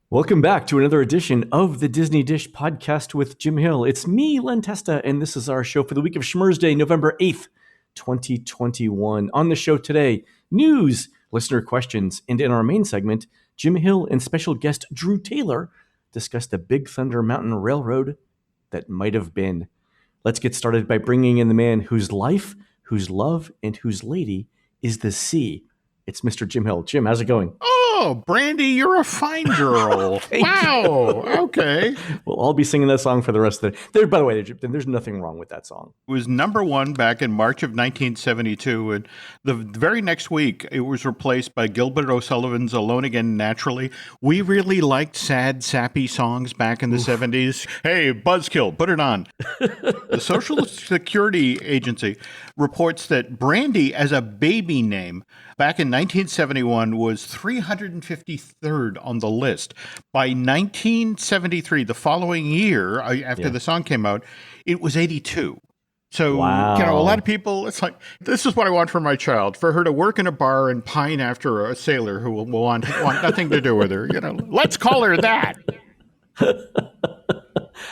Welcome back to another edition of the Disney Dish podcast with Jim Hill. It's me, Len Testa, and this is our show for the week of Schmurz Day, November 8th, 2021. On the show today, news, listener questions, and in our main segment, Jim Hill and special guest Drew Taylor discuss the Big Thunder Mountain Railroad that might have been. Let's get started by bringing in the man whose life, whose love, and whose lady is the sea. It's Mr. Jim Hill. Jim, how's it going? Oh, Brandy, you're a fine girl. Wow. Okay. Well, I'll be singing that song for the rest of the day. By the way, there's nothing wrong with that song. It was number one back in March of 1972. And the very next week, it was replaced by Gilbert O'Sullivan's Alone Again Naturally. We really liked sad, sappy songs back in the 70s. Hey, Buzzkill, put it on. The Social Security Agency reports that Brandy, as a baby name, back in 1971 was 353rd on the list. By 1973, the following year, after the song came out, it was 82. So, wow. A lot of people, it's like, this is what I want for my child, for her to work in a bar and pine after a sailor who will want nothing to do with her. Let's call her that.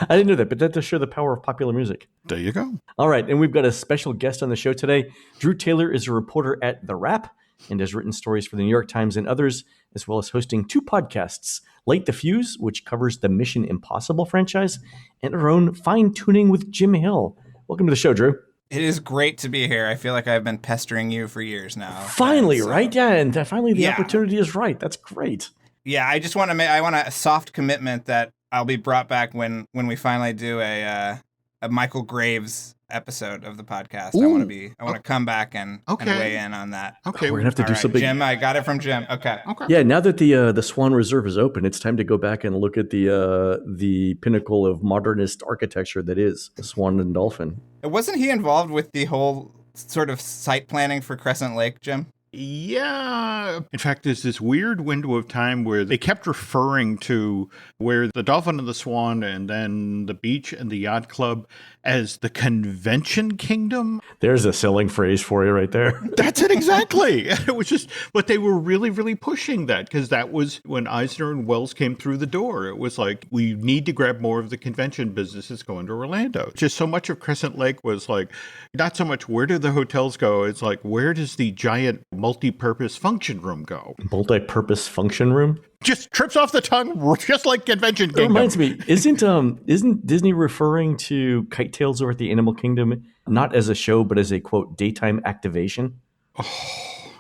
I didn't know that, but that does show the power of popular music. There you go. All right, and we've got a special guest on the show today. Drew Taylor is a reporter at The Wrap and has written stories for the New York Times and others, as well as hosting two podcasts, Light the Fuse, which covers the Mission Impossible franchise, and our own Fine Tuning with Jim Hill. Welcome to the show, Drew. It is great to be here. I feel like I've been pestering you for years now. Finally, right? Yeah, and finally the opportunity is right. That's great. Yeah, I just want to I want a soft commitment that I'll be brought back when we finally do a Michael Graves episode of the podcast. Ooh. I want to come back and weigh in on that. Okay, we're gonna have to do something. Jim, I got it from Jim. Okay. Yeah, now that the Swan Reserve is open, it's time to go back and look at the pinnacle of modernist architecture that is the Swan and Dolphin. Wasn't he involved with the whole sort of site planning for Crescent Lake, Jim? Yeah. In fact, there's this weird window of time where they kept referring to where the Dolphin and the Swan and then the beach and the yacht club as the Convention Kingdom. There's a selling phrase for you right there. That's it, exactly. It was just, but they were really, really pushing that because that was when Eisner and Wells came through the door. It was like, we need to grab more of the convention business that's going to Orlando. Just so much of Crescent Lake was like, not so much where do the hotels go? It's like, where does the giant multi-purpose function room go? Multi-purpose function room? Just trips off the tongue, just like Convention Kingdom. It reminds me, isn't Disney referring to Kite Tales over at the Animal Kingdom not as a show, but as a, quote, daytime activation? Oh.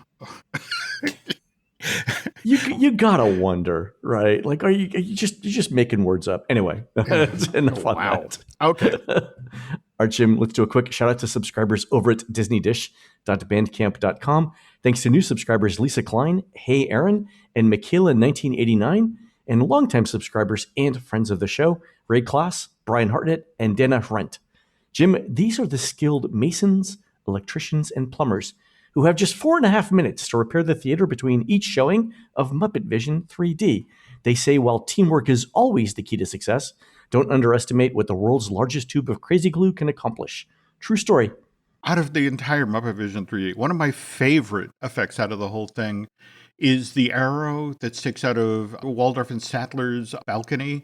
You gotta wonder, right? Like, are you just making words up? Anyway, enough on that. Okay. All right, Jim, let's do a quick shout out to subscribers over at disneydish.bandcamp.com. Thanks to new subscribers Lisa Klein, Hey Aaron, and Michaela1989, and longtime subscribers and friends of the show, Ray Klaas, Brian Hartnett, and Dana Rent. Jim, these are the skilled masons, electricians, and plumbers who have just 4.5 minutes to repair the theater between each showing of Muppet Vision 3D. They say while teamwork is always the key to success, don't underestimate what the world's largest tube of crazy glue can accomplish. True story. Out of the entire Muppet Vision 3D, one of my favorite effects out of the whole thing is the arrow that sticks out of Waldorf and Statler's balcony.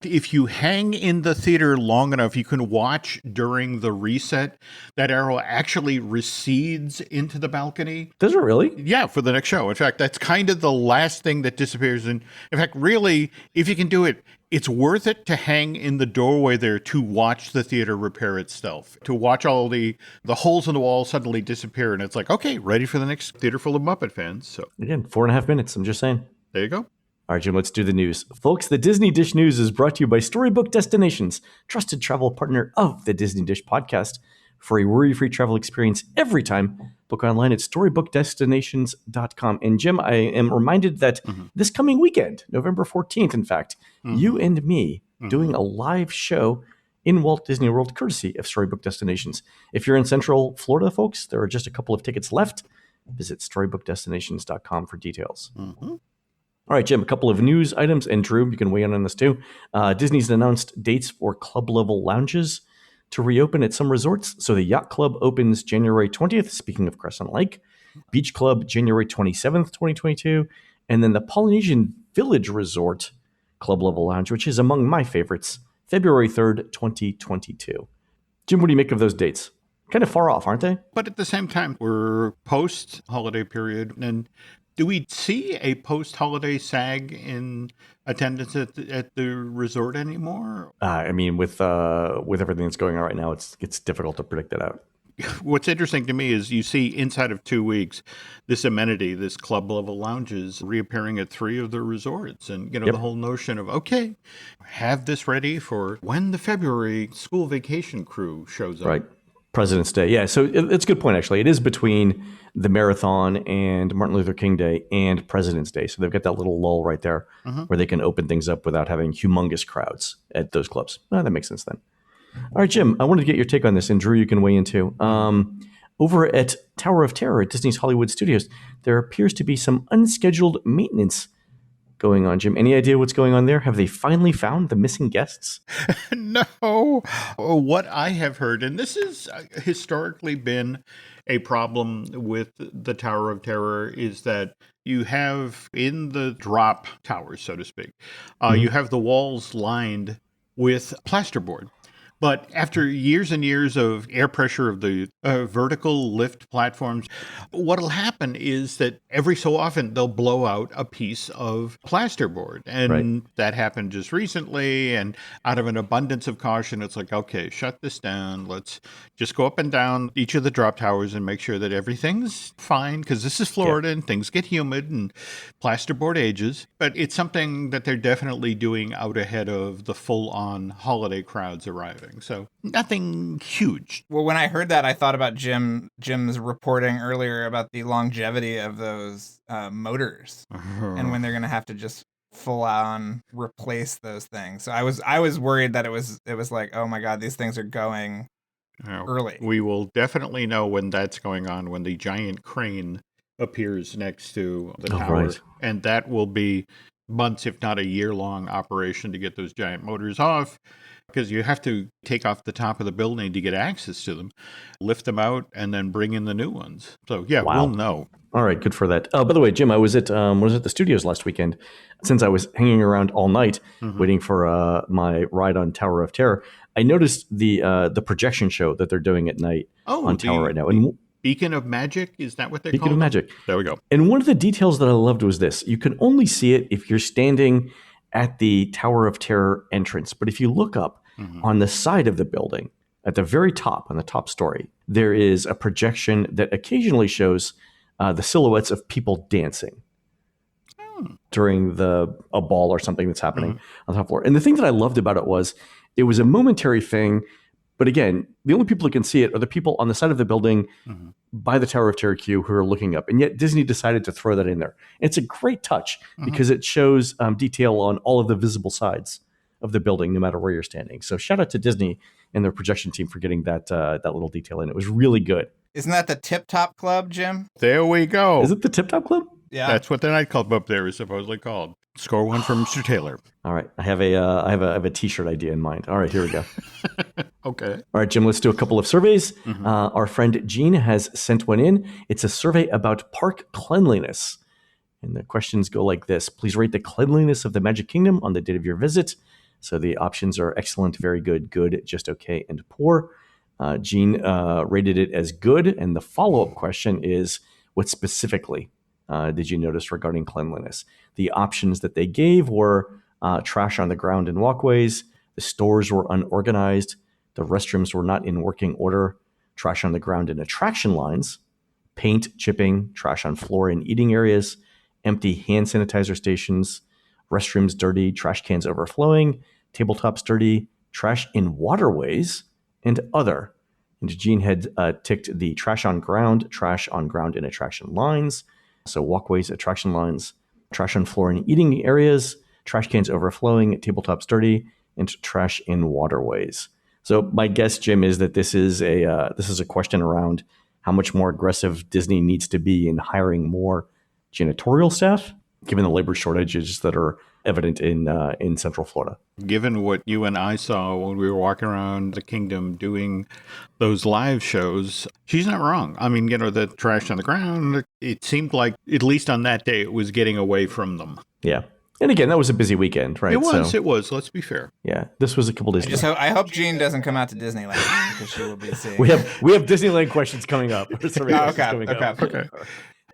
If you hang in the theater long enough, you can watch during the reset, that arrow actually recedes into the balcony. Does it really? Yeah, for the next show. In fact, that's kind of the last thing that disappears. And in fact, really, if you can do it, it's worth it to hang in the doorway there to watch the theater repair itself, to watch all the holes in the wall suddenly disappear. And it's like, okay, ready for the next theater full of Muppet fans. So again, 4.5 minutes. I'm just saying. There you go. All right, Jim, let's do the news. Folks, the Disney Dish News is brought to you by Storybook Destinations, trusted travel partner of the Disney Dish podcast. For a worry-free travel experience every time, book online at storybookdestinations.com. And Jim, I am reminded that this coming weekend, November 14th, in fact, you and me doing a live show in Walt Disney World, courtesy of Storybook Destinations. If you're in Central Florida, folks, there are just a couple of tickets left. Visit storybookdestinations.com for details. All right, Jim, a couple of news items, and Drew, you can weigh in on this too. Disney's announced dates for club-level lounges to reopen at some resorts. So the Yacht Club opens January 20th, speaking of Crescent Lake. Beach Club, January 27th, 2022. And then the Polynesian Village Resort Club Level Lounge, which is among my favorites, February 3rd, 2022. Jim, what do you make of those dates? Kind of far off, aren't they? But at the same time, we're post-holiday period. And do we see a post-holiday SAG in attendance at the resort anymore? I mean, with everything that's going on right now, it's difficult to predict that out. What's interesting to me is you see inside of 2 weeks, this amenity, this club level lounges reappearing at 3 of the resorts. And, the whole notion of, okay, have this ready for when the February school vacation crew shows up. Right. President's Day. Yeah. So it's a good point, actually. It is between the marathon and Martin Luther King Day and President's Day. So they've got that little lull right there where they can open things up without having humongous crowds at those clubs. That makes sense then. All right, Jim, I wanted to get your take on this, and Drew, you can weigh in too. Over at Tower of Terror at Disney's Hollywood Studios, there appears to be some unscheduled maintenance going on. Jim, any idea what's going on there? Have they finally found the missing guests? No. What I have heard, and this has historically been a problem with the Tower of Terror, is that you have in the drop towers, so to speak, you have the walls lined with plasterboard. But after years and years of air pressure of the vertical lift platforms, what'll happen is that every so often they'll blow out a piece of plasterboard. And that happened just recently. And out of an abundance of caution, it's like, okay, shut this down. Let's just go up and down each of the drop towers and make sure that everything's fine. Because this is Florida and things get humid and plasterboard ages. But it's something that they're definitely doing out ahead of the full-on holiday crowds arriving. So nothing huge. Well, when I heard that, I thought about Jim's reporting earlier about the longevity of those motors and when they're going to have to just full on replace those things. So I was worried that it was like, oh my God, these things are going early. We will definitely know when that's going on, when the giant crane appears next to the tower. Right. And that will be months, if not a year-long operation to get those giant motors off. Because you have to take off the top of the building to get access to them, lift them out, and then bring in the new ones. So, we'll know. All right, good for that. By the way, Jim, I was at the studios last weekend. Since I was hanging around all night waiting for my ride on Tower of Terror, I noticed the projection show that they're doing at night on Tower right now. And Beacon of Magic? Is that what they call it? Beacon of Magic. There we go. And one of the details that I loved was this. You can only see it if you're standing at the Tower of Terror entrance. But if you look up on the side of the building, at the very top, on the top story, there is a projection that occasionally shows the silhouettes of people dancing during a ball or something that's happening on the top floor. And the thing that I loved about it was a momentary thing. But again, the only people who can see it are the people on the side of the building by the Tower of Terror queue who are looking up. And yet Disney decided to throw that in there. It's a great touch because it shows detail on all of the visible sides of the building, no matter where you're standing. So shout out to Disney and their projection team for getting that little detail in. It was really good. Isn't that the Tip Top Club, Jim? There we go. Is it the Tip Top Club? Yeah. That's what the nightclub up there is supposedly called. Score one from Mr. Taylor. All right. I have a t-shirt idea in mind. All right, here we go. Okay. All right, Jim, let's do a couple of surveys. Our friend Jean has sent one in. It's a survey about park cleanliness. And the questions go like this. Please rate the cleanliness of the Magic Kingdom on the date of your visit. So the options are excellent, very good, good, just okay, and poor. Jean rated it as good. And the follow-up question is, what specifically did you notice regarding cleanliness? The options that they gave were trash on the ground and walkways, the stores were unorganized, the restrooms were not in working order, trash on the ground in attraction lines, paint chipping, trash on floor and eating areas, empty hand sanitizer stations, restrooms dirty, trash cans overflowing, tabletops dirty, trash in waterways, and other. And Jean had ticked the trash on ground in attraction lines, so walkways, attraction lines, trash on floor and eating areas, trash cans overflowing, tabletops dirty, and trash in waterways. So my guess, Jim, is that this is a question around how much more aggressive Disney needs to be in hiring more janitorial staff, given the labor shortages that are evident in Central Florida. Given what you and I saw when we were walking around the kingdom doing those live shows, she's not wrong. I mean, the trash on the ground, it seemed like, at least on that day, it was getting away from them. Yeah. And again, that was a busy weekend, right? It was. Let's be fair. Yeah, this was a couple days ago. I hope Jean doesn't come out to Disneyland because she will be seeing. We have Disneyland questions coming up. Okay.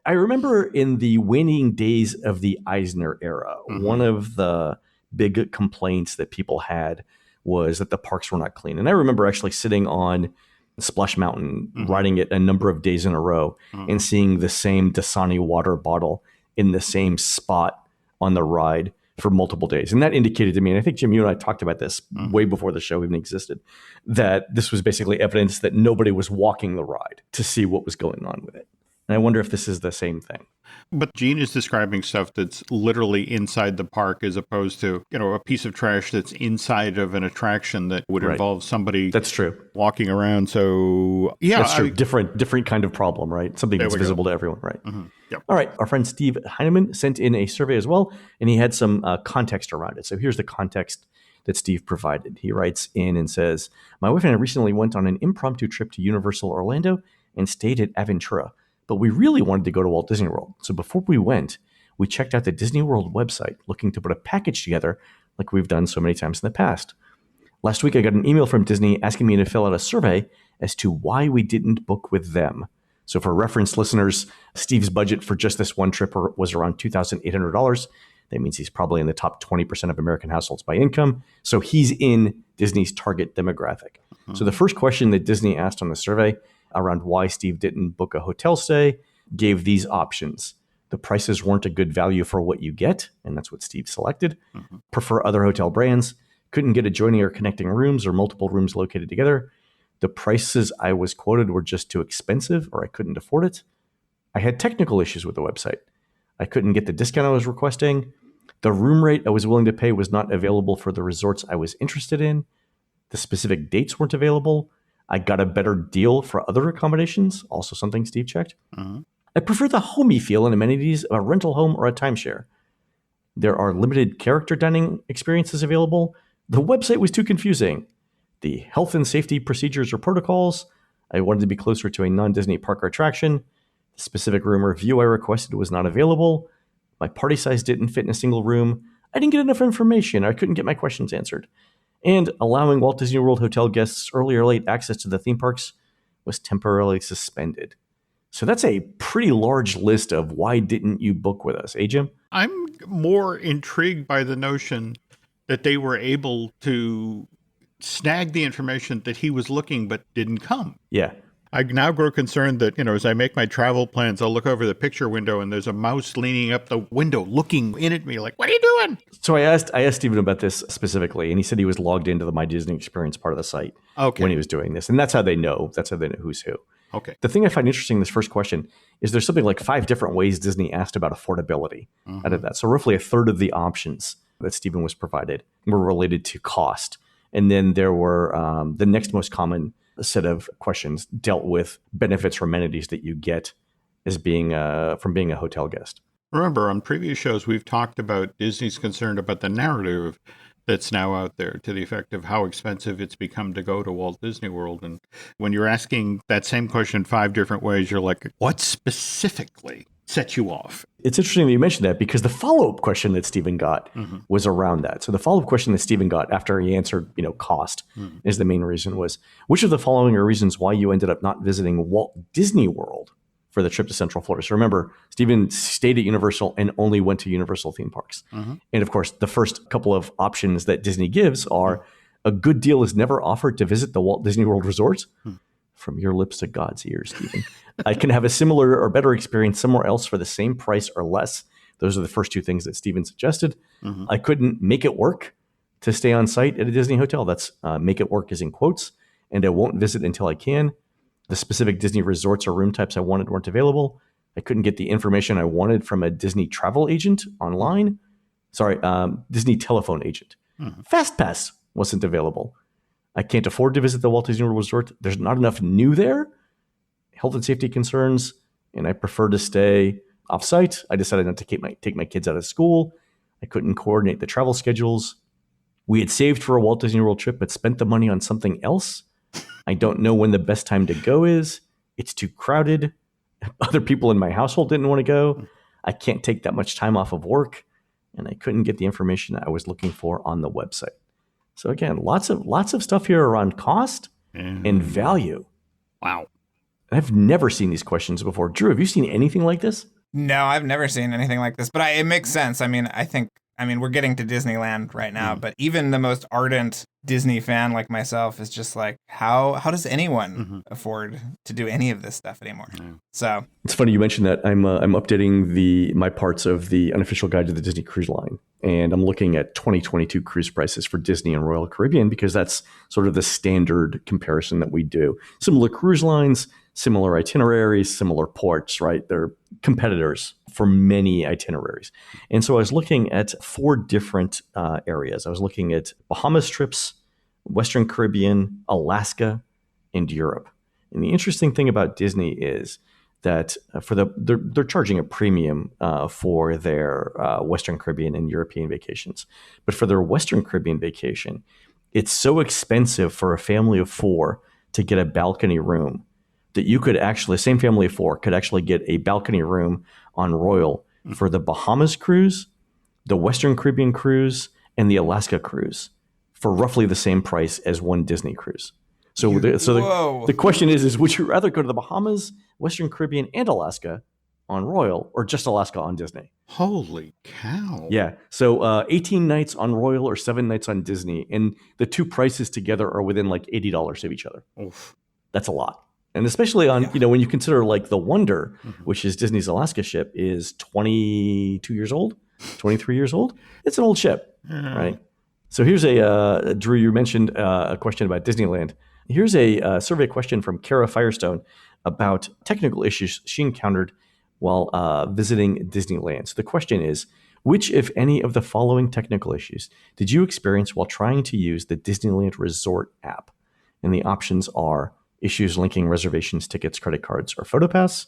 I remember in the waning days of the Eisner era, one of the big complaints that people had was that the parks were not clean. And I remember actually sitting on Splash Mountain, riding it a number of days in a row, and seeing the same Dasani water bottle in the same spot on the ride for multiple days. And that indicated to me, and I think, Jim, you and I talked about this way before the show even existed, that this was basically evidence that nobody was walking the ride to see what was going on with it. And I wonder if this is the same thing. But Gene is describing stuff that's literally inside the park as opposed to, a piece of trash that's inside of an attraction that would involve somebody that's true walking around. So, yeah. That's true. Different kind of problem, right? Something that's visible to everyone, right? Yep. All right. Our friend Steve Heineman sent in a survey as well, and he had some context around it. So here's the context that Steve provided. He writes in and says, my wife and I recently went on an impromptu trip to Universal Orlando and stayed at Aventura. But we really wanted to go to Walt Disney World. So before we went, we checked out the Disney World website looking to put a package together like we've done so many times in the past. Last week, I got an email from Disney asking me to fill out a survey as to why we didn't book with them. So for reference listeners, Steve's budget for just this one trip was around $2,800. That means he's probably in the top 20% of American households by income. So he's in Disney's target demographic. So the first question that Disney asked on the survey around why Steve didn't book a hotel stay gave these options. The prices weren't a good value for what you get, and that's what Steve selected. Prefer other hotel brands. Couldn't get adjoining or connecting rooms or multiple rooms located together. The prices I was quoted were just too expensive or I couldn't afford it. I had technical issues with the website. I couldn't get the discount I was requesting. The room rate I was willing to pay was not available for the resorts I was interested in. The specific dates weren't available. I got a better deal for other accommodations, also something Steve checked. I prefer the homey feel and amenities of a rental home or a timeshare. There are limited character dining experiences available. The website was too confusing. The health and safety procedures or protocols. I wanted to be closer to a non-Disney park or attraction. The specific room or view I requested was not available. My party size didn't fit in a single room. I didn't get enough information. I couldn't get my questions answered. And allowing Walt Disney World hotel guests early or late access to the theme parks was temporarily suspended. So that's a pretty large list of why didn't you book with us, Jim? I'm more intrigued by the notion that they were able to snag the information that he was looking but didn't come. Yeah. I now grow concerned that, as I make my travel plans, I'll look over the picture window and there's a mouse leaning up the window looking in at me like, what are you doing? So I asked Stephen about this specifically, and he said he was logged into the My Disney Experience part of the site when he was doing this. And that's how they know. That's how they know who's who. Okay. The thing I find interesting in this first question is there's something like 5 different ways Disney asked about affordability out of that. So roughly a third of the options that Stephen was provided were related to cost. And then there were the next most common set of questions dealt with benefits or amenities that you get as being from being a hotel guest. Remember, on previous shows, we've talked about Disney's concern about the narrative that's now out there to the effect of how expensive it's become to go to Walt Disney World. And when you're asking that same question 5 different ways, you're like, what specifically set you off? It's interesting that you mentioned that because the follow-up question that Stephen got was around that. So the follow-up question that Stephen got after he answered, cost is the main reason was, which of the following are reasons why you ended up not visiting Walt Disney World for the trip to Central Florida? So remember, Stephen stayed at Universal and only went to Universal theme parks. And of course, the first couple of options that Disney gives are a good deal is never offered to visit the Walt Disney World Resort. From your lips to God's ears, Stephen. I can have a similar or better experience somewhere else for the same price or less. Those are the first 2 things that Stephen suggested. I couldn't make it work to stay on site at a Disney hotel. That's make it work is in quotes. And I won't visit until I can. The specific Disney resorts or room types I wanted weren't available. I couldn't get the information I wanted from a Disney travel agent online. Disney telephone agent. FastPass wasn't available. I can't afford to visit the Walt Disney World Resort. There's not enough new there. Health and safety concerns, and I prefer to stay off-site. I decided not to take my kids out of school. I couldn't coordinate the travel schedules. We had saved for a Walt Disney World trip, but spent the money on something else. I don't know when the best time to go is. It's too crowded. Other people in my household didn't want to go. I can't take that much time off of work. and I couldn't get the information I was looking for on the website. So again, lots of stuff here around cost and value. Wow. I've never seen these questions before. Drew, have you seen anything like this? No, I've never seen anything like this, but it makes sense. I mean, we're getting to Disneyland right now, but even the most ardent Disney fan like myself is just like, how does anyone afford to do any of this stuff anymore? So it's funny you mentioned that. I'm updating my parts of the unofficial guide to the Disney Cruise Line, and I'm looking at 2022 cruise prices for Disney and Royal Caribbean because that's sort of the standard comparison that we do. Similar cruise lines, similar itineraries, similar ports, right? They're competitors for many itineraries. And so I was looking at 4 different areas. I was looking at Bahamas trips, Western Caribbean, Alaska, and Europe. And the interesting thing about Disney is that they're charging a premium for their Western Caribbean and European vacations. But for their Western Caribbean vacation, it's so expensive for a family of 4 to get a balcony room that you could actually, the same family of 4 could actually get a balcony room on Royal for the Bahamas cruise, the Western Caribbean cruise, and the Alaska cruise for roughly the same price as one Disney cruise. So the question is would you rather go to the Bahamas, Western Caribbean, and Alaska on Royal, or just Alaska on Disney? Holy cow. Yeah. So 18 nights on Royal or 7 nights on Disney, and the 2 prices together are within like $80 of each other. Oof. That's a lot. And especially on, when you consider like the Wonder, which is Disney's Alaska ship, is 22 years old, 23 years old. It's an old ship, right? So here's Drew, you mentioned a question about Disneyland. Here's a survey question from Kara Firestone about technical issues she encountered while visiting Disneyland. So the question is, which, if any, of the following technical issues did you experience while trying to use the Disneyland Resort app? And the options are issues linking reservations, tickets, credit cards, or PhotoPass.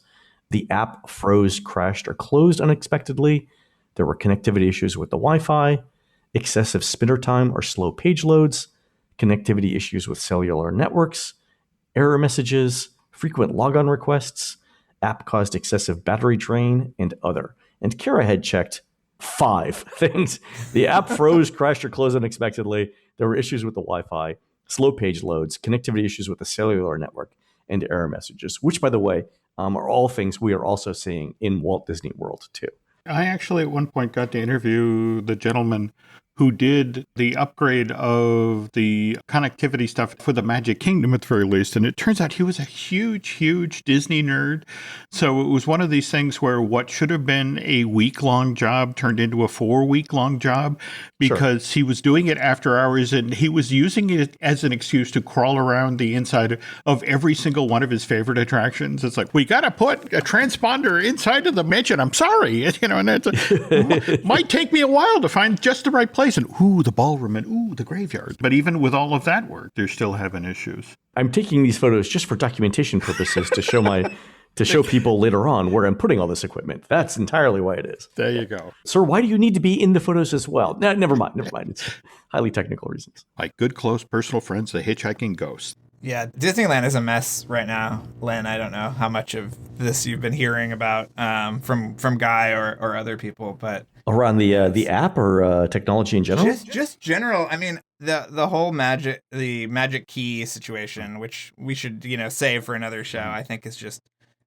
The app froze, crashed, or closed unexpectedly. There were connectivity issues with the Wi-Fi, excessive spinner time or slow page loads, connectivity issues with cellular networks, error messages, frequent logon requests, app caused excessive battery drain, and other. And Kara had checked 5 things. The app froze, crashed, or closed unexpectedly. There were issues with the Wi-Fi, slow page loads, connectivity issues with the cellular network, and error messages, which, by the way, are all things we are also seeing in Walt Disney World, too. I actually at one point got to interview the gentleman who did the upgrade of the connectivity stuff for the Magic Kingdom at the very least. And it turns out he was a huge Disney nerd. So it was one of these things where what should have been a week-long job turned into a 4-week-long job because he was doing it after hours and he was using it as an excuse to crawl around the inside of every single one of his favorite attractions. It's like, we got to put a transponder inside of the mansion. I'm sorry. And it might take me a while to find just the right place. And the ballroom, and the graveyard. But even with all of that work, they're still having issues. I'm taking these photos just for documentation purposes to show people later on where I'm putting all this equipment. That's entirely why it is. There you go. Sir, why do you need to be in the photos as well? No, never mind. It's highly technical reasons. My good, close personal friends, the hitchhiking ghost. Yeah, Disneyland is a mess right now. Len, I don't know how much of this you've been hearing about from Guy or other people, but around the app or technology in general. Just general. I mean, the whole magic key situation, which we should save for another show, I think is just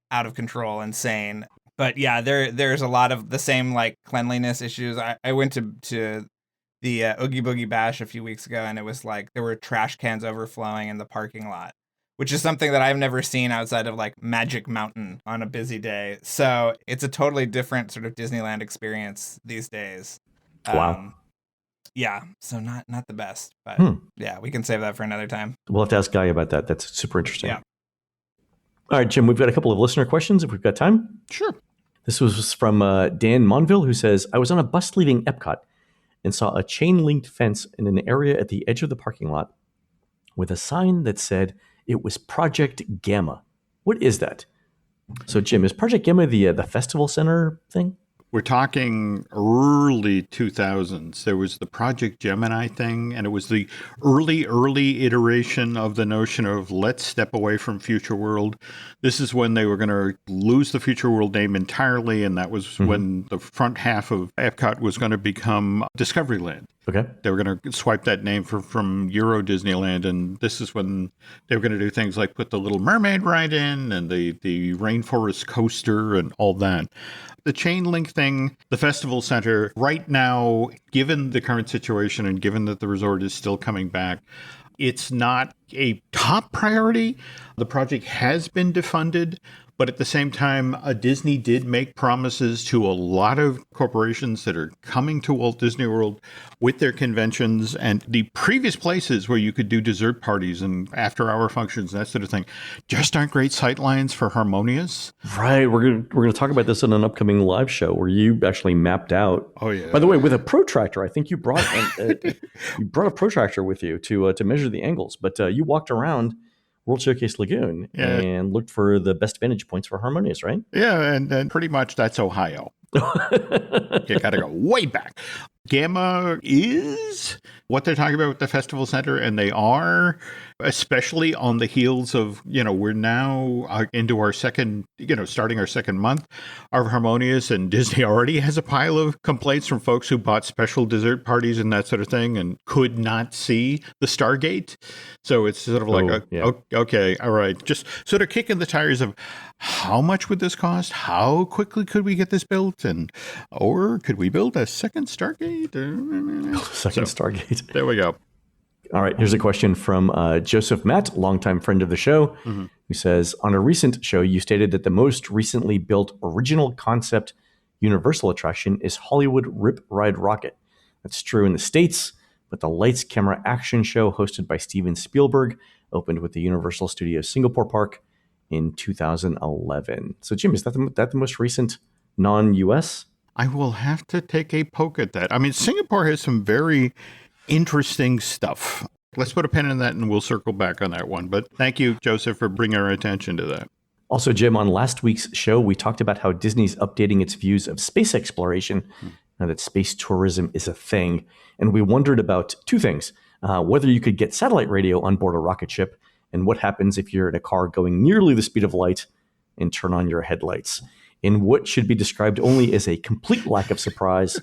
out of control, insane. But yeah, there's a lot of the same like cleanliness issues. I went to the Oogie Boogie Bash a few weeks ago, and it was like there were trash cans overflowing in the parking lot, which is something that I've never seen outside of like Magic Mountain on a busy day. So it's a totally different sort of Disneyland experience these days. Wow. Yeah, so not the best, but yeah, we can save that for another time. We'll have to ask Guy about that. That's super interesting. Yeah. All right, Jim, we've got a couple of listener questions if we've got time. Sure. This was from Dan Monville, who says, I was on a bus leaving Epcot and saw a chain-linked fence in an area at the edge of the parking lot with a sign that said it was Project Gamma. What is that? So, Jim, is Project Gamma the festival center thing? We're talking early 2000s. There was the Project Gemini thing, and it was the early iteration of the notion of let's step away from Future World. This is when they were going to lose the Future World name entirely, and that was when the front half of Epcot was going to become Discoveryland. Okay. They were going to swipe that name from Euro Disneyland, and this is when they were going to do things like put the Little Mermaid ride in and the Rainforest Coaster and all that. The chain link thing, the festival center, right now, given the current situation and given that the resort is still coming back, it's not a top priority. The project has been defunded, but at the same time, Disney did make promises to a lot of corporations that are coming to Walt Disney World with their conventions, and the previous places where you could do dessert parties and after-hour functions, that sort of thing, just aren't great sightlines for Harmonious. Right. We're gonna talk about this in an upcoming live show where you actually mapped out. Oh yeah. By the way, with a protractor, I think you brought you brought a protractor with you to measure the angles, but you walked around World Showcase Lagoon and looked for the best vantage points for Harmonious, right? Yeah, and pretty much that's Ohio. You got to go way back. Gamma is what they're talking about with the festival center, and they are, especially on the heels of, we're now into our second, starting our second month of Harmonious, and Disney already has a pile of complaints from folks who bought special dessert parties and that sort of thing and could not see the Stargate. So it's sort of like, okay, all right, just sort of kicking the tires of how much would this cost? How quickly could we get this built? Or could we build a second Stargate? Stargate. There we go. All right. Here's a question from Joseph Matt, longtime friend of the show, who says, on a recent show, you stated that the most recently built original concept Universal attraction is Hollywood Rip Ride Rocket. That's true in the States, but the Lights Camera Action show hosted by Steven Spielberg opened with the Universal Studios Singapore Park in 2011. So, Jim, is that the most recent non-US? I will have to take a poke at that. I mean, Singapore has some very interesting stuff. Let's put a pin in that and we'll circle back on that one. But thank you, Joseph, for bringing our attention to that. Also, Jim, on last week's show, we talked about how Disney's updating its views of space exploration, now that space tourism is a thing. And we wondered about two things, whether you could get satellite radio on board a rocket ship, and what happens if you're in a car going nearly the speed of light and turn on your headlights. In what should be described only as a complete lack of surprise,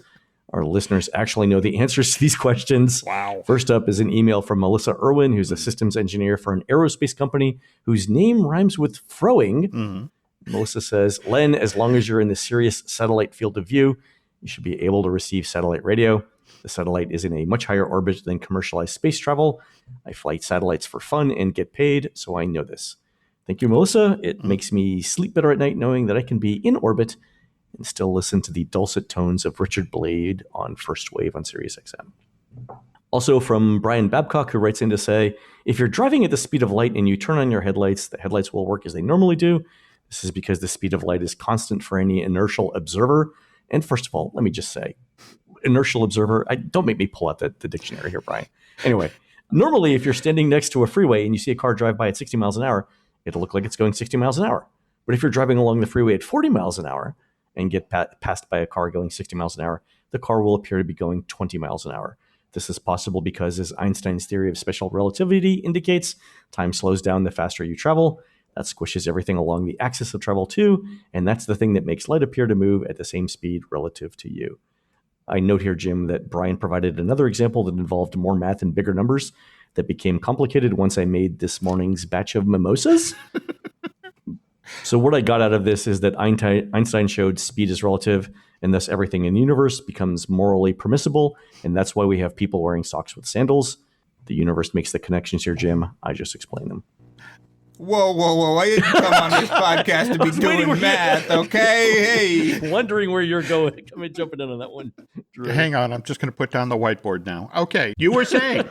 our listeners actually know the answers to these questions. Wow. First up is an email from Melissa Irwin, who's a systems engineer for an aerospace company whose name rhymes with throwing. Melissa says, Len, as long as you're in the Sirius satellite field of view, you should be able to receive satellite radio. The satellite is in a much higher orbit than commercialized space travel. I flight satellites for fun and get paid, so I know this. Thank you, Melissa. It makes me sleep better at night knowing that I can be in orbit and still listen to the dulcet tones of Richard Blade on First Wave on SiriusXM. Also from Brian Babcock, who writes in to say, if you're driving at the speed of light and you turn on your headlights, the headlights will work as they normally do. This is because the speed of light is constant for any inertial observer. And first of all, let me just say, inertial observer, don't make me pull out the dictionary here, Brian. Anyway, normally if you're standing next to a freeway and you see a car drive by at 60 miles an hour, it'll look like it's going 60 miles an hour. But if you're driving along the freeway at 40 miles an hour and get passed by a car going 60 miles an hour, the car will appear to be going 20 miles an hour. This is possible because, as Einstein's theory of special relativity indicates, time slows down the faster you travel. That squishes everything along the axis of travel too, and that's the thing that makes light appear to move at the same speed relative to you. I note here, Jim, that Brian provided another example that involved more math and bigger numbers that became complicated once I made this morning's batch of mimosas. So what I got out of this is that Einstein showed speed is relative, and thus everything in the universe becomes morally permissible, and that's why we have people wearing socks with sandals. The universe makes the connections here, Jim. I just explained them. Whoa. I didn't come on this podcast to be doing math, okay? Hey. Wondering where you're going. Come and jumping in on that one, Drew. Hang on. I'm just going to put down the whiteboard now. Okay. You were saying.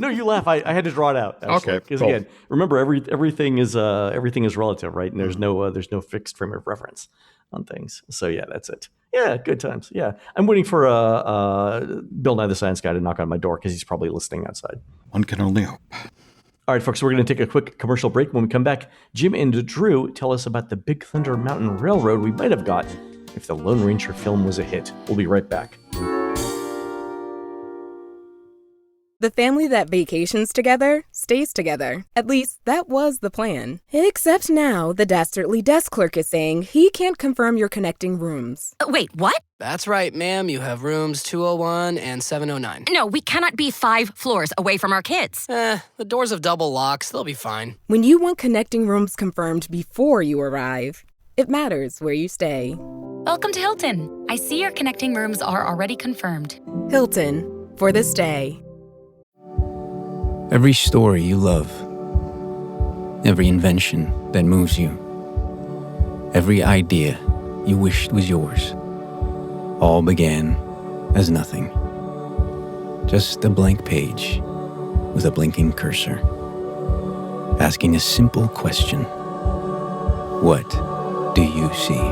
No, you laugh. I had to draw it out. Actually, okay. Because again, remember, everything is relative, right? And there's no fixed frame of reference on things. So yeah, that's it. Yeah, good times. Yeah, I'm waiting for Bill Nye the Science Guy to knock on my door because he's probably listening outside. One can only hope. All right, folks, we're going to take a quick commercial break. When we come back, Jim and Drew tell us about the Big Thunder Mountain Railroad we might have got if the Lone Ranger film was a hit. We'll be right back. The family that vacations together stays together. At least, that was the plan. Except now, the dastardly desk clerk is saying he can't confirm your connecting rooms. Wait, what? That's right, ma'am. You have rooms 201 and 709. No, we cannot be 5 floors away from our kids. The doors have double locks. They'll be fine. When you want connecting rooms confirmed before you arrive, it matters where you stay. Welcome to Hilton. I see your connecting rooms are already confirmed. Hilton, for the stay. Every story you love, every invention that moves you, every idea you wished was yours, all began as nothing. Just a blank page with a blinking cursor, asking a simple question. What do you see?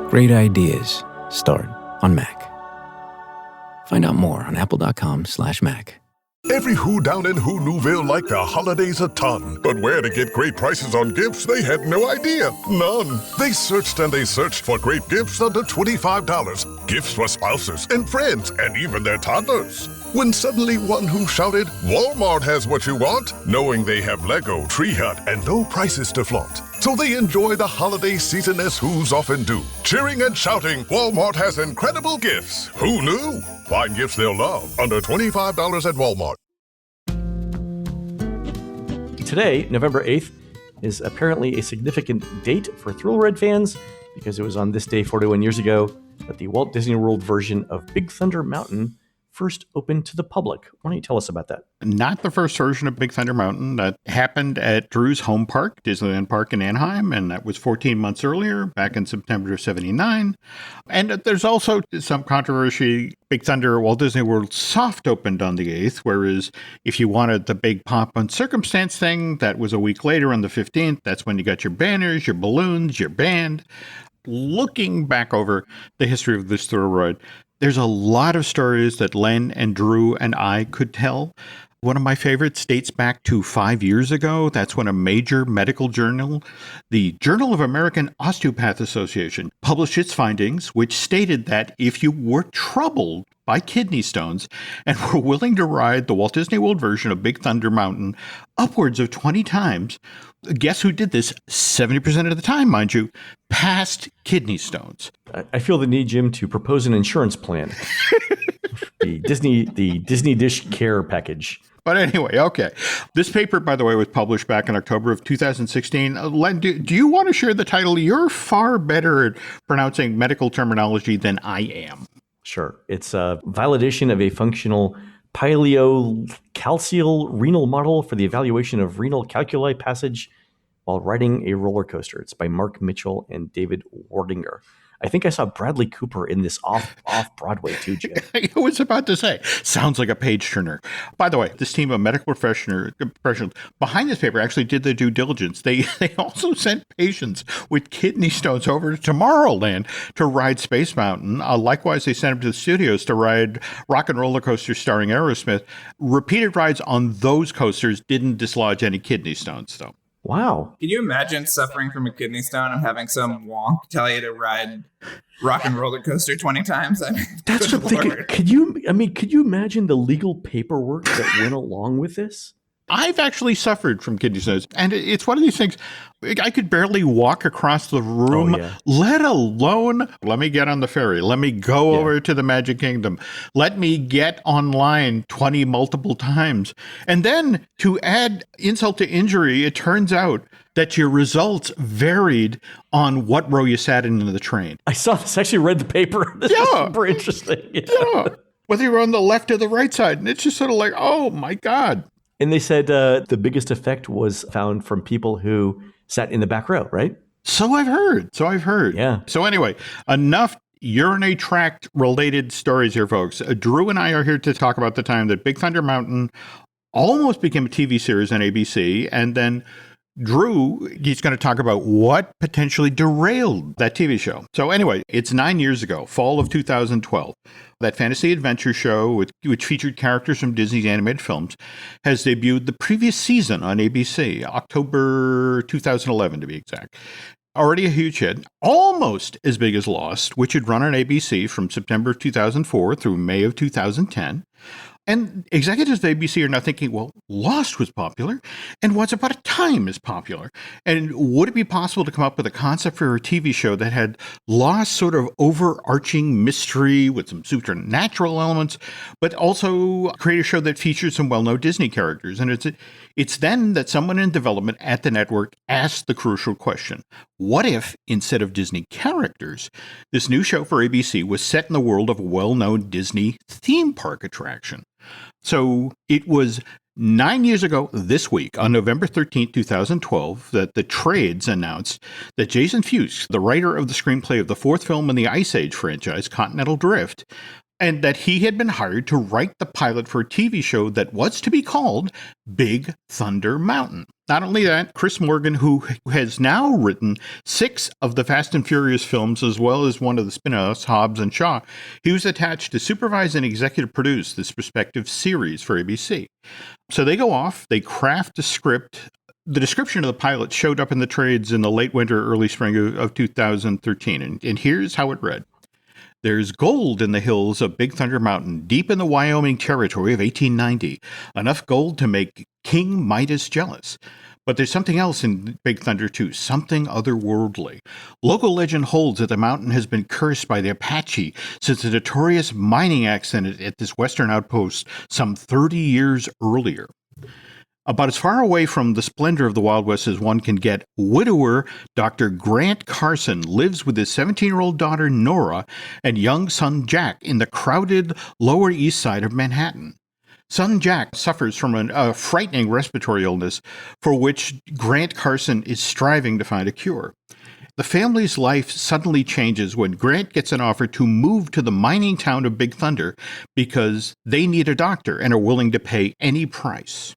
Great ideas start on Mac. Find out more on apple.com/Mac. Every who down in Who Newville liked the holidays a ton. But where to get great prices on gifts, they had no idea. None. They searched and they searched for great gifts under $25. Gifts for spouses and friends and even their toddlers. When suddenly one who shouted, Walmart has what you want, knowing they have Lego, Tree Hut, and no prices to flaunt. So they enjoy the holiday season as Who's often do. Cheering and shouting, Walmart has incredible gifts. Who knew? Find gifts they'll love under $25 at Walmart. Today, November 8th, is apparently a significant date for Thrill Ride fans because it was on this day 41 years ago that the Walt Disney World version of Big Thunder Mountain first opened to the public. Why don't you tell us about that? Not the first version of Big Thunder Mountain. That happened at Drew's home park, Disneyland Park in Anaheim, and that was 14 months earlier, back in September of 79. And there's also some controversy. Big Thunder Walt Disney World soft opened on the 8th, whereas if you wanted the big pomp and circumstance thing, that was a week later on the 15th. That's when you got your banners, your balloons, your band. Looking back over the history of this thrill ride, there's a lot of stories that Len and Drew and I could tell. One of my favorites dates back to 5 years ago. That's when a major medical journal, the Journal of American Osteopath Association, published its findings, which stated that if you were troubled by kidney stones and were willing to ride the Walt Disney World version of Big Thunder Mountain upwards of 20 times, guess who did this 70% of the time, mind you, past kidney stones. I feel the need, Jim, to propose an insurance plan. the Disney Dish Care package. But anyway, okay. This paper, by the way, was published back in October of 2016. Len, do you want to share the title? You're far better at pronouncing medical terminology than I am. Sure. It's a validation of a functional paleocalcial renal model for the evaluation of renal calculi passage while riding a roller coaster. It's by Mark Mitchell and David Wardinger. I think I saw Bradley Cooper in this off Broadway too, Jim. I was about to say, sounds like a page turner. By the way, this team of medical professionals behind this paper actually did the due diligence. They also sent patients with kidney stones over to Tomorrowland to ride Space Mountain. Likewise, they sent them to the studios to ride Rock and Roller Coaster starring Aerosmith. Repeated rides on those coasters didn't dislodge any kidney stones, though. Wow. Can you imagine suffering from a kidney stone and having some wonk tell you to ride Rock and Roller Coaster 20 times? I mean, that's what I'm thinking. Could you imagine the legal paperwork that went along with this? I've actually suffered from kidney stones, and it's one of these things. I could barely walk across the room, let alone let me get on the ferry. Let me go over to the Magic Kingdom. Let me get online 20 multiple times. And then to add insult to injury, it turns out that your results varied on what row you sat in the train. I saw this. I actually read the paper. This is super interesting. Yeah. Whether you're on the left or the right side. And it's just sort of like, oh, my God. And they said the biggest effect was found from people who sat in the back row, right? So I've heard. Yeah. So anyway, enough urinary tract related stories here, folks. Drew and I are here to talk about the time that Big Thunder Mountain almost became a TV series on ABC. And then Drew, he's going to talk about what potentially derailed that TV show. So anyway, it's 9 years ago, fall of 2012. That fantasy adventure show, which featured characters from Disney's animated films, has debuted the previous season on ABC, October 2011 to be exact. already a huge hit, almost as big as Lost, which had run on ABC from September of 2004 through May of 2010. And executives of ABC are now thinking, well, Lost was popular, and Once Upon a Time is popular. And would it be possible to come up with a concept for a TV show that had Lost sort of overarching mystery with some supernatural elements, but also create a show that features some well-known Disney characters? And it's then that someone in development at the network asked the crucial question: what if, instead of Disney characters, this new show for ABC was set in the world of a well-known Disney theme park attraction? So it was 9 years ago this week, on November 13th, 2012, that the Trades announced that Jason Fuchs, the writer of the screenplay of the fourth film in the Ice Age franchise, Continental Drift, and that he had been hired to write the pilot for a TV show that was to be called Big Thunder Mountain. Not only that, Chris Morgan, who has now written 6 of the Fast and Furious films, as well as one of the spin-offs, Hobbs and Shaw, he was attached to supervise and executive produce this prospective series for ABC. So they go off, they craft a script. The description of the pilot showed up in the Trades in the late winter, early spring of 2013, and here's how it read. There's gold in the hills of Big Thunder Mountain, deep in the Wyoming territory of 1890. Enough gold to make King Midas jealous. But there's something else in Big Thunder, too, something otherworldly. Local legend holds that the mountain has been cursed by the Apache since a notorious mining accident at this western outpost some 30 years earlier. About as far away from the splendor of the Wild West as one can get, widower Dr. Grant Carson lives with his 17-year-old daughter Nora and young son Jack in the crowded Lower East Side of Manhattan. Son Jack suffers from a frightening respiratory illness for which Grant Carson is striving to find a cure. The family's life suddenly changes when Grant gets an offer to move to the mining town of Big Thunder because they need a doctor and are willing to pay any price.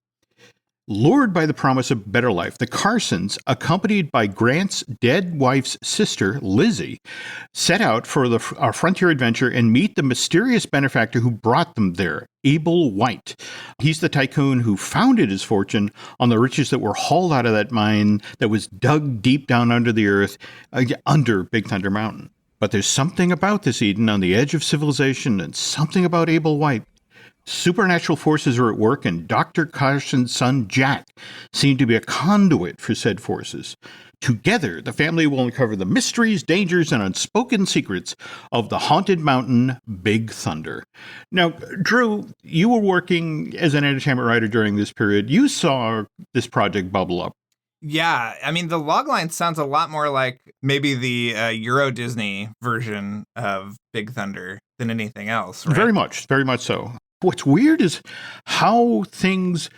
Lured by the promise of better life, the Carsons, accompanied by Grant's dead wife's sister, Lizzie, set out for our frontier adventure and meet the mysterious benefactor who brought them there, Abel White. He's the tycoon who founded his fortune on the riches that were hauled out of that mine that was dug deep down under the earth, under Big Thunder Mountain. But there's something about this Eden on the edge of civilization and something about Abel White. Supernatural forces are at work, and Dr. Carson's son Jack seemed to be a conduit for said forces. Together, the family will uncover the mysteries, dangers, and unspoken secrets of the haunted mountain, Big Thunder. Now, Drew, you were working as an entertainment writer during this period. You saw this project bubble up. Yeah, I mean, the logline sounds a lot more like maybe the Euro Disney version of Big Thunder than anything else, right? Very much so. What's weird is how things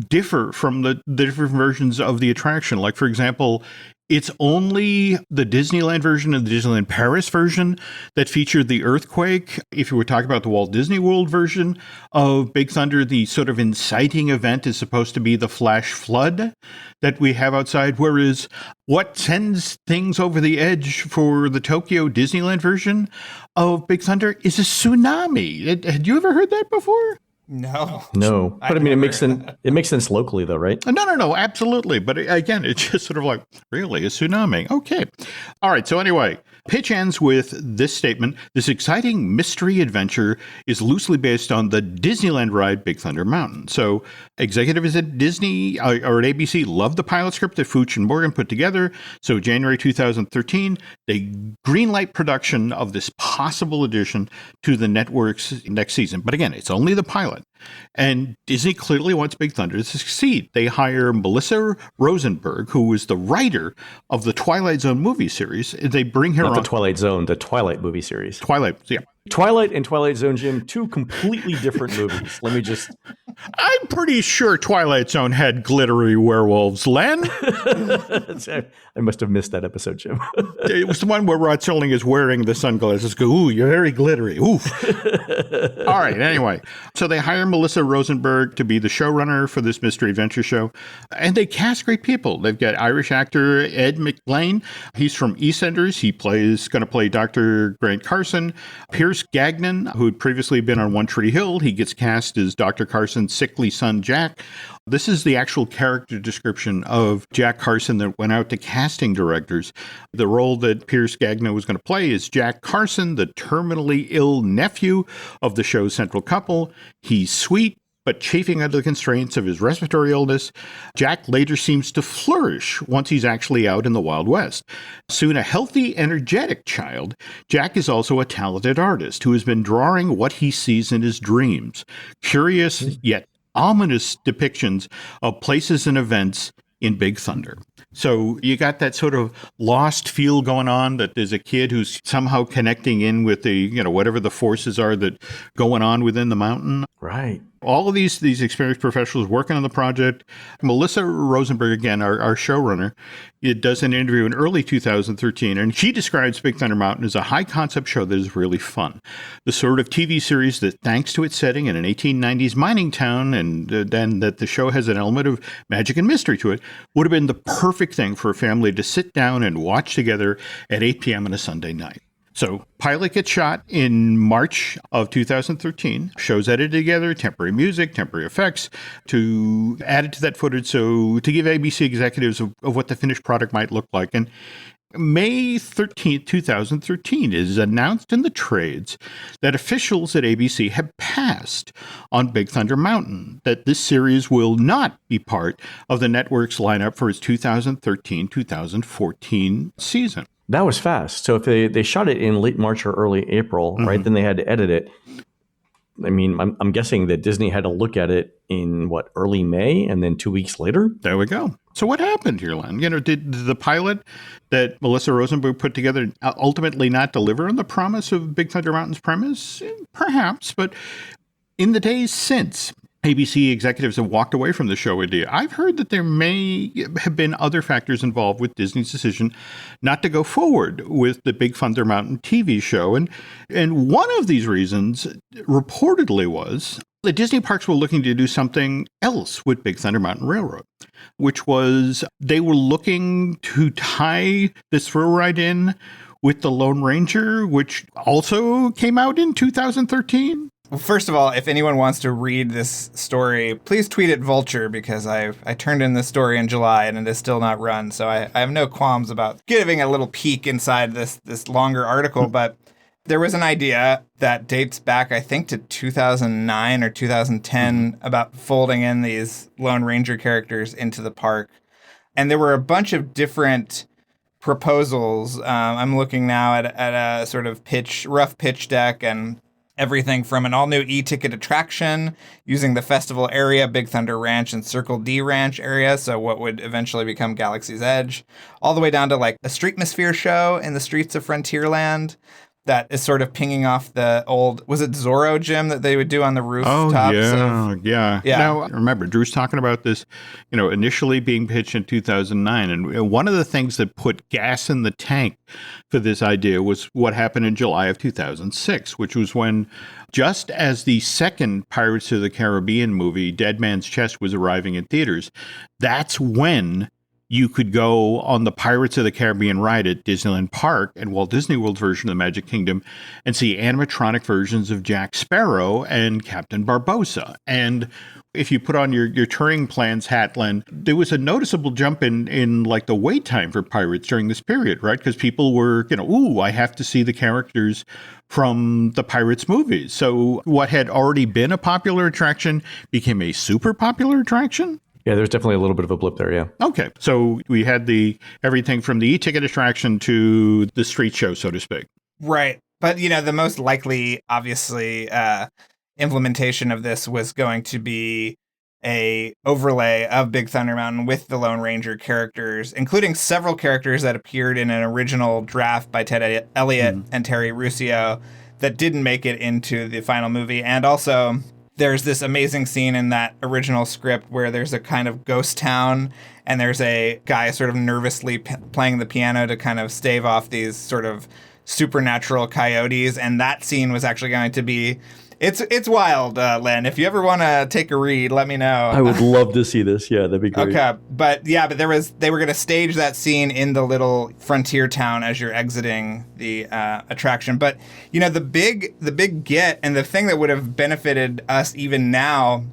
differ from the different versions of the attraction. Like, for example, it's only the Disneyland version and the Disneyland Paris version that featured the earthquake. If you were talking about the Walt Disney World version of Big Thunder, the sort of inciting event is supposed to be the flash flood that we have outside, whereas what sends things over the edge for the Tokyo Disneyland version of Big Thunder is a tsunami. Had you ever heard that before? No. But I mean, it makes sense locally, though, right? No, absolutely. But again, it's just sort of like, really, a tsunami? Okay. All right. So anyway, pitch ends with this statement. This exciting mystery adventure is loosely based on the Disneyland ride Big Thunder Mountain. So executives at Disney or at ABC loved the pilot script that Fuchs and Morgan put together. So January 2013, they greenlight production of this possible addition to the network's next season. But again, it's only the pilot. And Disney clearly wants Big Thunder to succeed. They hire Melissa Rosenberg, who was the writer of the Twilight Zone movie series. They bring her on. Not the Twilight Zone, the Twilight movie series. Twilight, yeah. Twilight and Twilight Zone, Jim, two completely different movies. Let me just... I'm pretty sure Twilight Zone had glittery werewolves, Len. I must have missed that episode, Jim. It was the one where Rod Serling is wearing the sunglasses. Go, ooh, you're very glittery. Oof. All right, anyway. So they hire Melissa Rosenberg to be the showrunner for this mystery adventure show. And they cast great people. They've got Irish actor Ed McLean. He's from EastEnders. He going to play Dr. Grant Carson. Pierce Gagnon, who had previously been on One Tree Hill, he gets cast as Dr. Carson's sickly son, Jack. This is the actual character description of Jack Carson that went out to casting directors. The role that Pierce Gagnon was going to play is Jack Carson, the terminally ill nephew of the show's central couple. He's sweet, but chafing under the constraints of his respiratory illness. Jack later seems to flourish once he's actually out in the Wild West. Soon a healthy, energetic child, Jack is also a talented artist who has been drawing what he sees in his dreams. Curious yet ominous depictions of places and events in Big Thunder. So you got that sort of lost feel going on, that there's a kid who's somehow connecting in with the, whatever the forces are that going on within the mountain. Right. All of these experienced professionals working on the project. Melissa Rosenberg, again, our showrunner, it does an interview in early 2013, and she describes Big Thunder Mountain as a high-concept show that is really fun. The sort of TV series that, thanks to its setting in an 1890s mining town, and then that the show has an element of magic and mystery to it, would have been the perfect thing for a family to sit down and watch together at 8 p.m. on a Sunday night. So pilot gets shot in March of 2013, show's edited together, temporary music, temporary effects to add it to that footage. So to give ABC executives of what the finished product might look like. And May 13th, 2013 is announced in the trades that officials at ABC have passed on Big Thunder Mountain, that this series will not be part of the network's lineup for its 2013-2014 season. That was fast. So if they shot it in late March or early April, right, then they had to edit it. I mean, I'm guessing that Disney had to look at it in, early May, and then 2 weeks later? There we go. So what happened here, Len? Did the pilot that Melissa Rosenberg put together ultimately not deliver on the promise of Big Thunder Mountain's premise? Perhaps, but in the days since, ABC executives have walked away from the show idea. I've heard that there may have been other factors involved with Disney's decision not to go forward with the Big Thunder Mountain TV show. And one of these reasons reportedly was the Disney parks were looking to do something else with Big Thunder Mountain Railroad, which was they were looking to tie this thrill ride in with the Lone Ranger, which also came out in 2013. Well, first of all, if anyone wants to read this story, please tweet at Vulture, because I turned in this story in July and it is still not run. So I have no qualms about giving a little peek inside this longer article. But there was an idea that dates back, I think, to 2009 or 2010 about folding in these Lone Ranger characters into the park. And there were a bunch of different proposals. I'm looking now at a sort of rough pitch deck, and everything from an all-new e-ticket attraction using the festival area, Big Thunder Ranch, and Circle D Ranch area, so what would eventually become Galaxy's Edge, all the way down to like a Streetmosphere show in the streets of Frontierland that is sort of pinging off the old, was it Zorro, Jim, that they would do on the rooftops? Oh, yeah. Now, remember, Drew's talking about this, initially being pitched in 2009. And one of the things that put gas in the tank for this idea was what happened in July of 2006, which was when, just as the second Pirates of the Caribbean movie, Dead Man's Chest, was arriving in theaters, that's when you could go on the Pirates of the Caribbean ride at Disneyland Park and Walt Disney World's version of the Magic Kingdom and see animatronic versions of Jack Sparrow and Captain Barbossa. And if you put on your touring plans hat, Len, there was a noticeable jump in like the wait time for Pirates during this period, right? Because people were, I have to see the characters from the Pirates movies. So what had already been a popular attraction became a super popular attraction? Yeah, there's definitely a little bit of a blip there, yeah. Okay, so we had everything from the e-ticket attraction to the street show, so to speak. Right. But, the most likely, obviously, implementation of this was going to be a overlay of Big Thunder Mountain with the Lone Ranger characters, including several characters that appeared in an original draft by Ted Elliott and Terry Russio that didn't make it into the final movie. And also, there's this amazing scene in that original script where there's a kind of ghost town and there's a guy sort of nervously playing the piano to kind of stave off these sort of supernatural coyotes. And that scene was actually going to be... It's wild, Len. If you ever want to take a read, let me know. I would love to see this. Yeah, that'd be great. Okay, but they were going to stage that scene in the little frontier town as you're exiting the attraction. But the big get, and the thing that would have benefited us even now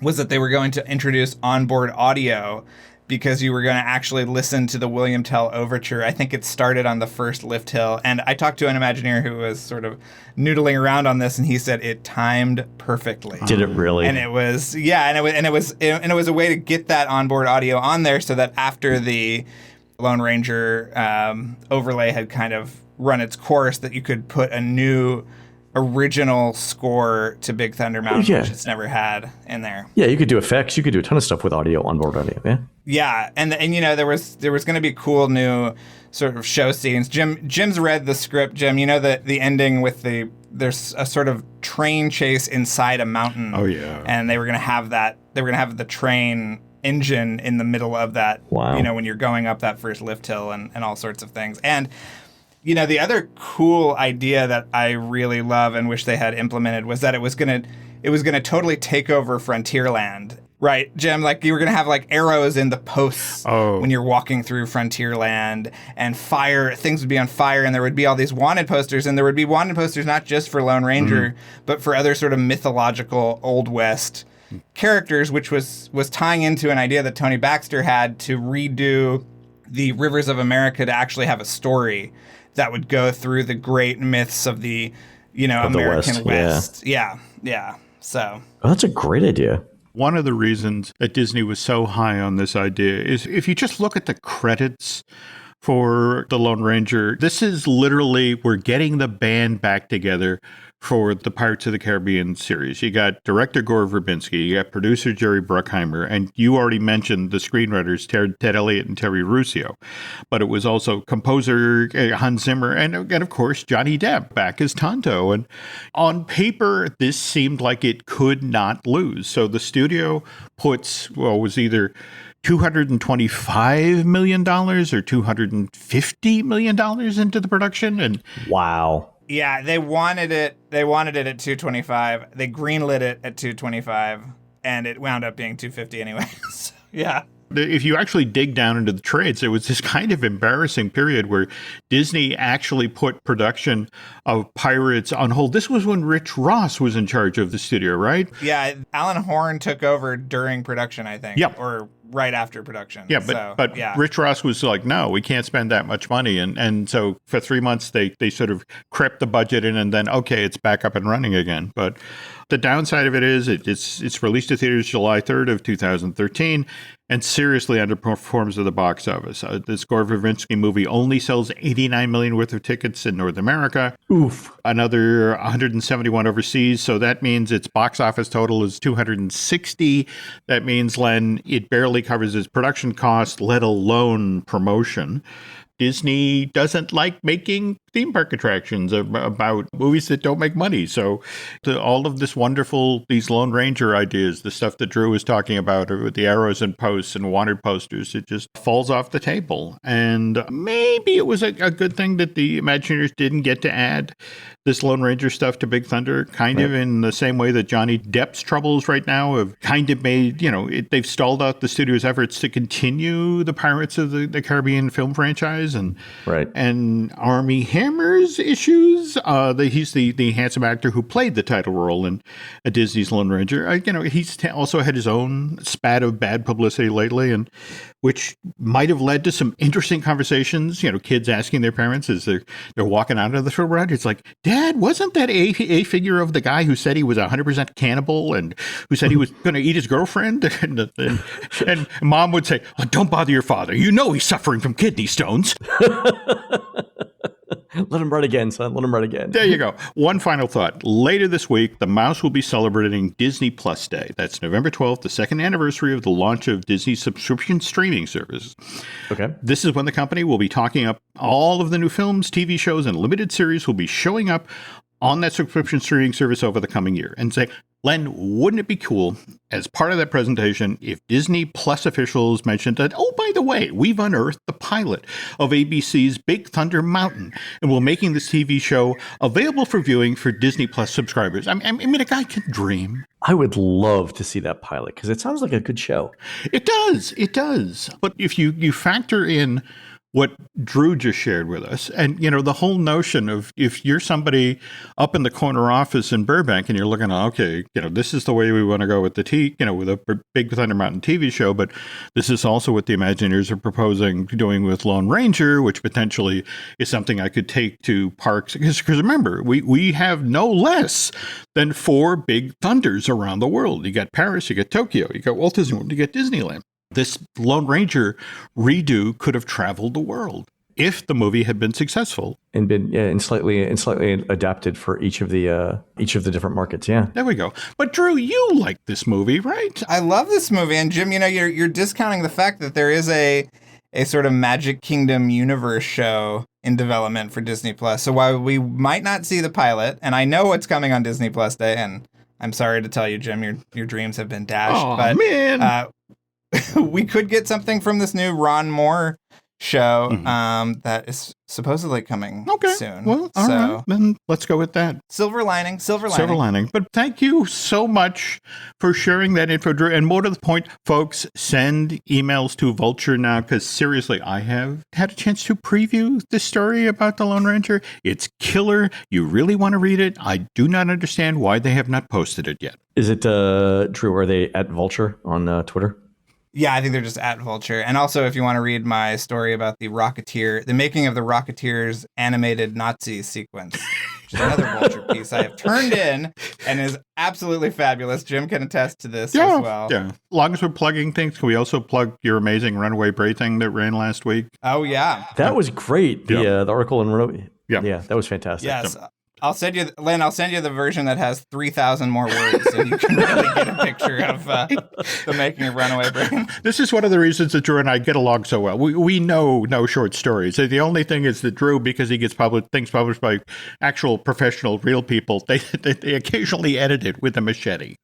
was that they were going to introduce onboard audio because you were going to actually listen to the William Tell Overture. I think it started on the first lift hill. And I talked to an Imagineer who was sort of noodling around on this, and he said it timed perfectly. Did it really? And it was, and it was a way to get that onboard audio on there so that after the Lone Ranger overlay had kind of run its course, that you could put a new original score to Big Thunder Mountain, which it's never had in there. Yeah, you could do effects. You could do a ton of stuff with onboard audio. Yeah. Yeah, and there was going to be cool new sort of show scenes. Jim's read the script. Jim, the ending with there's a sort of train chase inside a mountain. Oh yeah. And they were going to have that. They were going to have the train engine in the middle of that. Wow. When you're going up that first lift hill and all sorts of things. And the other cool idea that I really love and wish they had implemented was that it was gonna totally take over Frontierland. Right, Jim, like you were going to have like arrows in the posts when you're walking through Frontierland, and things would be on fire, and there would be all these wanted posters, and there would be wanted posters not just for Lone Ranger, but for other sort of mythological Old West characters, which was tying into an idea that Tony Baxter had to redo the Rivers of America to actually have a story that would go through the great myths of the, American West. Yeah. So. Oh, that's a great idea. One of the reasons that Disney was so high on this idea is if you just look at the credits for The Lone Ranger, this is literally, we're getting the band back together for the Pirates of the Caribbean series. You got director Gore Verbinski, you got producer Jerry Bruckheimer, and you already mentioned the screenwriters Ted Elliott and Terry Ruscio. But it was also composer Hans Zimmer and of course Johnny Depp back as Tonto. And on paper, this seemed like it could not lose. So the studio puts, was either $225 million or $250 million into the production. And wow. Yeah, they wanted it at 225. They greenlit it at 225, and it wound up being 250 anyway. So, yeah. If you actually dig down into the trades, there was this kind of embarrassing period where Disney actually put production of Pirates on hold. This was when Rich Ross was in charge of the studio, right? Yeah, Alan Horn took over during production, I think. Yep. Or right after production. Yeah, but Rich Ross was like, no, we can't spend that much money. And so for 3 months, they sort of crept the budget in, and then, okay, it's back up and running again. But the downside of it is it's released to theaters July 3rd of 2013 and seriously underperforms at the box office. This Gore Verbinski movie only sells 89 million worth of tickets in North America. Oof. Another 171 overseas. So that means its box office total is 260. That means, Len, it barely covers its production cost, let alone promotion. Disney doesn't like making theme park attractions about movies that don't make money. So all of this wonderful, these Lone Ranger ideas, the stuff that Drew was talking about with the arrows and posts and wanted posters, it just falls off the table. And maybe it was a good thing that the Imagineers didn't get to add this Lone Ranger stuff to Big Thunder, kind of in the same way that Johnny Depp's troubles right now have kind of made, they've stalled out the studio's efforts to continue the Pirates of the Caribbean film franchise and Armie Hammer's issues. He's the handsome actor who played the title role in Disney's Lone Ranger. He's also had his own spat of bad publicity lately, and which might have led to some interesting conversations. Kids asking their parents as they're walking out of the film ride, it's like, Dad, wasn't that a figure of the guy who said he was 100% cannibal and who said he was going to eat his girlfriend? And Mom would say, oh, don't bother your father. He's suffering from kidney stones. Let him run again, son. Let him run again. There you go. One final thought. Later this week, the Mouse will be celebrating Disney Plus Day. That's November 12th, the second anniversary of the launch of Disney's subscription streaming service. Okay. This is when the company will be talking up all of the new films, TV shows, and limited series will be showing up on that subscription streaming service over the coming year. And say, Len, wouldn't it be cool, as part of that presentation, if Disney Plus officials mentioned that, oh, by the way, we've unearthed the pilot of ABC's Big Thunder Mountain, and we're making this TV show available for viewing for Disney Plus subscribers. I mean, a guy can dream. I would love to see that pilot, because it sounds like a good show. It does. But if you factor in what Drew just shared with us. And, the whole notion of if you're somebody up in the corner office in Burbank and you're looking at, okay, this is the way we want to go with with a Big Thunder Mountain TV show, but this is also what the Imagineers are proposing doing with Lone Ranger, which potentially is something I could take to parks. Because remember, we have no less than 4 Big Thunders around the world. You got Paris, you got Tokyo, you got Walt Disney World, you got Disneyland. This Lone Ranger redo could have traveled the world if the movie had been successful and been slightly adapted for each of the different markets. Yeah, there we go. But Drew, you like this movie, right? I love this movie, and Jim, you're discounting the fact that there is a sort of Magic Kingdom universe show in development for Disney Plus. So while we might not see the pilot, and I know what's coming on Disney Plus Day, and I'm sorry to tell you, Jim, your dreams have been dashed. Oh but, man. We could get something from this new Ron Moore show that is supposedly coming soon. Well, all right. Then let's go with that. Silver lining. But thank you so much for sharing that info, Drew. And more to the point, folks, send emails to Vulture now, because seriously, I have had a chance to preview the story about the Lone Ranger. It's killer. You really want to read it. I do not understand why they have not posted it yet. Is it, Drew, are they at Vulture on Twitter? Yeah, I think they're just at Vulture. And also, if you want to read my story about the making of the Rocketeers animated Nazi sequence, which is another Vulture piece I have turned in and is absolutely fabulous. Jim can attest to this as well. Yeah. As long as we're plugging things, can we also plug your amazing Runaway Bray thing that ran last week? Oh, yeah. That was great. The article in Runaway. Yeah, that was fantastic. Yes. I'll send you, Len, the version that has 3,000 more words so you can really get a picture of the making of Runaway Bray. This is one of the reasons that Drew and I get along so well. We know no short stories. The only thing is that Drew, because he gets things published by actual professional, real people, they occasionally edit it with a machete.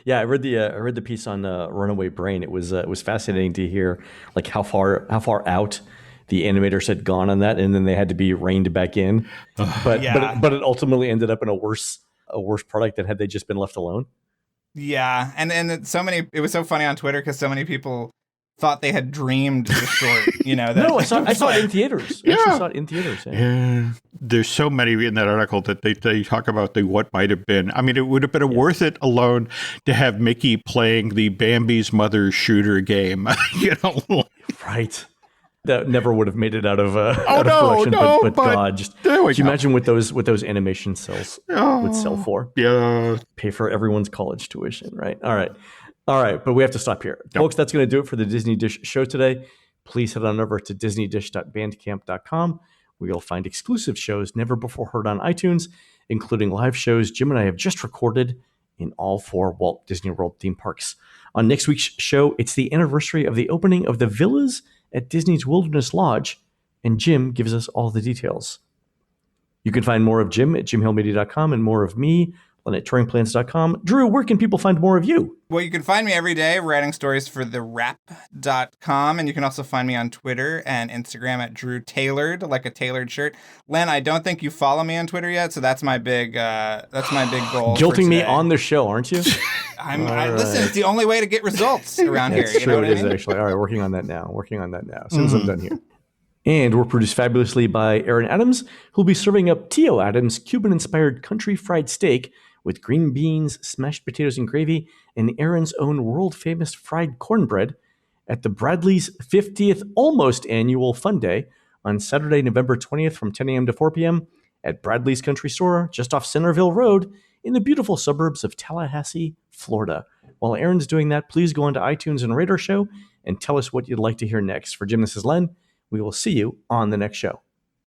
Yeah, I read the piece on Runaway Brain. It was fascinating to hear like how far out the animators had gone on that, and then they had to be reined back in. But it ultimately ended up in a worse product than had they just been left alone. Yeah, and it was so funny on Twitter because so many people thought they had dreamed the short. No, I saw it in theaters. I actually saw it in theaters. Yeah. There's so many in that article that they talk about the what might have been. I mean, it would have been worth it alone to have Mickey playing the Bambi's mother shooter game. Right. That never would have made it out of production. But God, could you imagine what those animation cells would sell for? Yeah, pay for everyone's college tuition, right? All right. But we have to stop here, folks. That's going to do it for the Disney Dish show today. Please head on over to disneydish.bandcamp.com, where you'll find exclusive shows never before heard on iTunes, including live shows Jim and I have just recorded in all 4 Walt Disney World theme parks. On next week's show, it's the anniversary of the opening of the villas at Disney's Wilderness Lodge, and Jim gives us all the details. You can find more of Jim at jimhillmedia.com and more of me at touringplans.com. Drew, where can people find more of you? Well, you can find me every day writing stories for therap.com, and you can also find me on Twitter and Instagram at Drew Tailored, like a tailored shirt. Len, I don't think you follow me on Twitter yet, so that's my big goal. Guilting me on the show, aren't you? Listen, it's the only way to get results around here. It's true, it is actually. All right, working on that now. As soon as I'm done here. And we're produced fabulously by Aaron Adams, who'll be serving up Tio Adams' Cuban-inspired country fried steak with green beans, smashed potatoes and gravy, and Aaron's own world-famous fried cornbread at the Bradley's 50th almost annual Fun Day on Saturday, November 20th from 10 a.m. to 4 p.m. at Bradley's Country Store just off Centerville Road in the beautiful suburbs of Tallahassee, Florida. While Aaron's doing that, please go onto iTunes and rate our show and tell us what you'd like to hear next. For Jim, this is Len. We will see you on the next show.